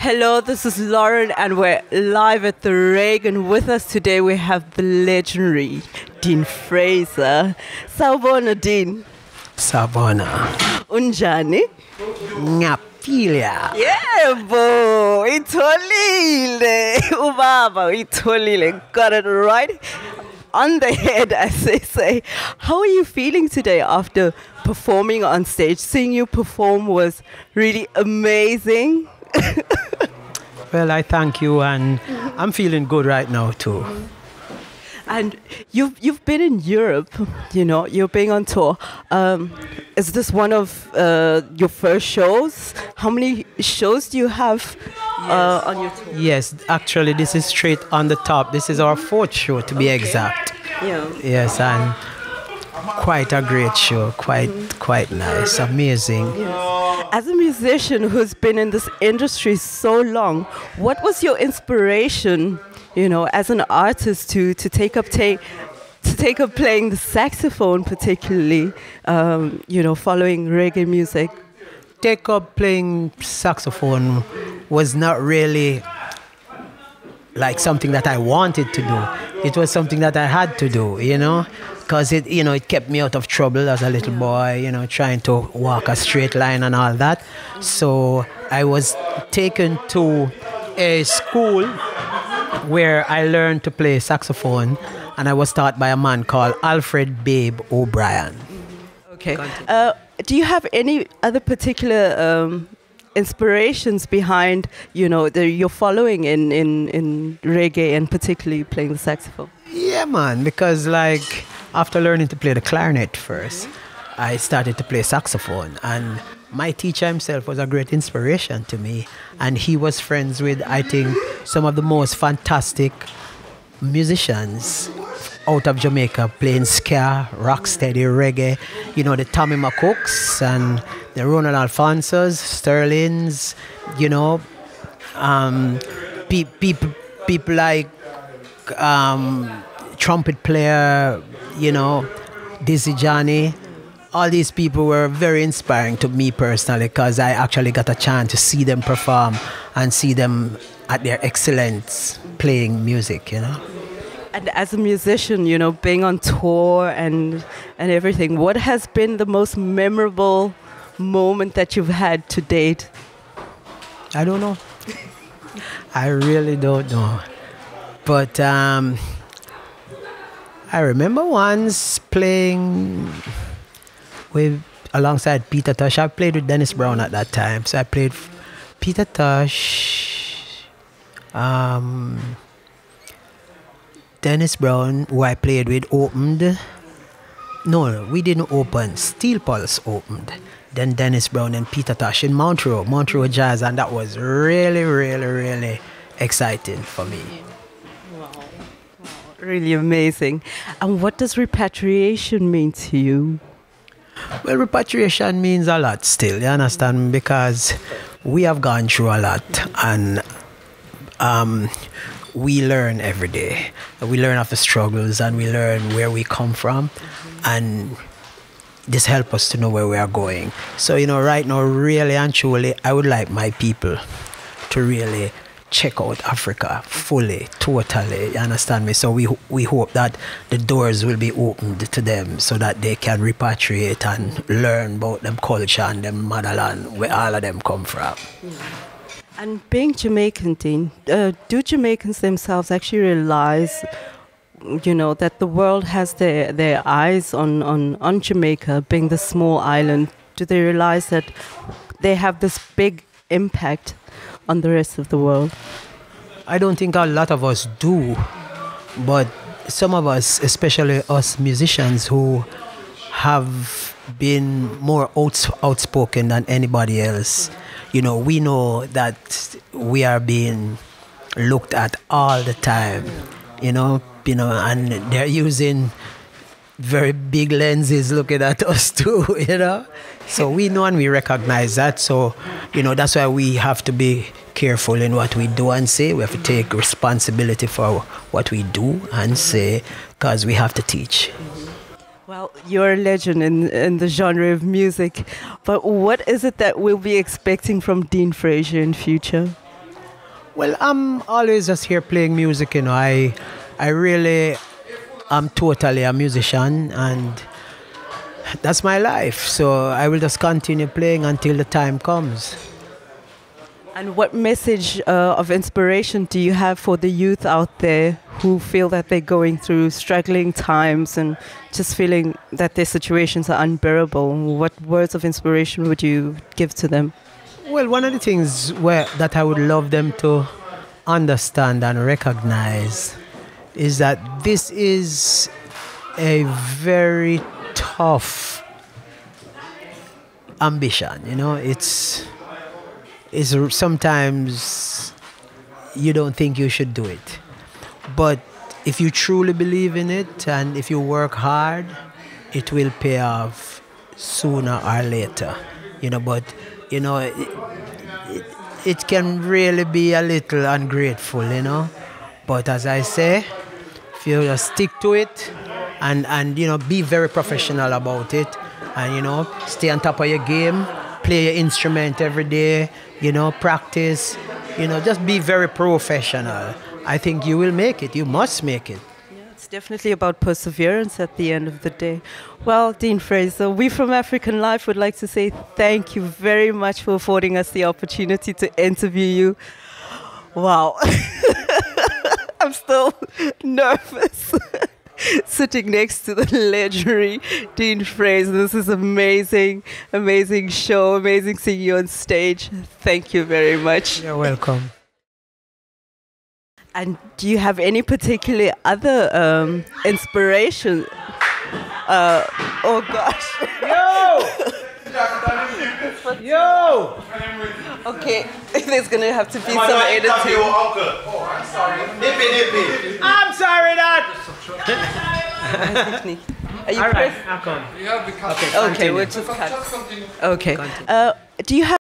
Hello, this is Lauren, and we're live at the Reigen. With us today, we have the legendary Dean Fraser. Sawubona, Dean. Sawubona. Unjani? Ngiyaphilia. Yebo, itholile. Ubaba, itholile. Got it right on the head, as they say. How are you feeling today after performing on stage? Seeing you perform was really amazing. Well, I thank you, and I'm feeling good right now too. And you've been in Europe, you know, you're being on tour. Is this one of your first shows? How many shows do you have on your tour? Yes, actually, this is straight on the top. This is our fourth show, to be exact. Yeah. Yes, and quite a great show. Quite nice, amazing. Yes. As a musician who's been in this industry so long, what was your inspiration, you know, as an artist to take up playing the saxophone, particularly, you know, following reggae music? Take up playing saxophone was not really like something that I wanted to do. It was something that I had to do, you know, because it kept me out of trouble as a little boy, you know, trying to walk a straight line and all that. So I was taken to a school where I learned to play saxophone, and I was taught by a man called Alfred Babe O'Brien. Okay. Do you have any other particular inspirations behind, you know, your following in reggae and particularly playing the saxophone? Yeah, man, because like after learning to play the clarinet first, I started to play saxophone, and my teacher himself was a great inspiration to me, and he was friends with, I think, some of the most fantastic musicians out of Jamaica, playing ska, rocksteady, reggae, you know, the Tommy McCooks and the Ronald Alfonsos, Sterlings, you know, people like trumpet player, you know, Dizzy Johnny. All these people were very inspiring to me personally, because I actually got a chance to see them perform and see them at their excellence playing music, you know. And as a musician, you know, being on tour and everything, what has been the most memorable moment that you've had to date? I don't know. I really don't know. But I remember once playing alongside Peter Tosh. I played with Dennis Brown at that time. So I played Peter Tosh, Dennis Brown, who I played with, opened. No, we didn't open. Steel Pulse opened. Then Dennis Brown and Peter Tosh in Montreux Jazz, and that was really, really, really exciting for me. Wow. Really amazing. And what does repatriation mean to you? Well, repatriation means a lot still, you understand, because we have gone through a lot, and we learn every day. We learn of the struggles, and we learn where we come from, and this helps us to know where we are going. So, you know, right now, really and truly, I would like my people to really check out Africa fully, totally, you understand me? So we hope that the doors will be opened to them so that they can repatriate and learn about them culture and them motherland, where all of them come from. And being Jamaican, Dean, do Jamaicans themselves actually realize, you know, that the world has their eyes on Jamaica, being the small island? Do they realize that they have this big impact on the rest of the world? I don't think a lot of us do, but some of us, especially us musicians who have been more outspoken than anybody else, you know, we know that we are being looked at all the time, you know, and they're using very big lenses looking at us too, you know. So we know and we recognize that. So, you know, that's why we have to be careful in what we do and say. We have to take responsibility for what we do and say, because we have to teach. Well, you're a legend in the genre of music, but what is it that we'll be expecting from Dean Fraser in future? Well, I'm always just here playing music, you know. I really am totally a musician, and that's my life. So I will just continue playing until the time comes. And what message of inspiration do you have for the youth out there who feel that they're going through struggling times and just feeling that their situations are unbearable? What words of inspiration would you give to them? Well, one of the things that I would love them to understand and recognize is that this is a very tough ambition. You know, it's sometimes you don't think you should do it. But if you truly believe in it and if you work hard, it will pay off sooner or later. You know, but, you know, it can really be a little ungrateful, you know. But as I say, if you just stick to it and you know, be very professional about it and, you know, stay on top of your game, play your instrument every day, you know, practice, you know, just be very professional. I think you will make it. You must make it. Yeah, it's definitely about perseverance at the end of the day. Well, Dean Fraser, we from African Life would like to say thank you very much for affording us the opportunity to interview you. Wow. I'm still nervous. Sitting next to the legendary Dean Fraser. This is amazing, amazing show, amazing seeing you on stage. Thank you very much. You're welcome. And do you have any particular other inspiration? Oh gosh. Yo! Okay, there's gonna have to be some editing. Oh, I'm sorry. I'm sorry, Dad! Are you All right, pressed? I'll come. You have the cut. Okay, we'll just cut. Just continue. Okay. Continue. Do you have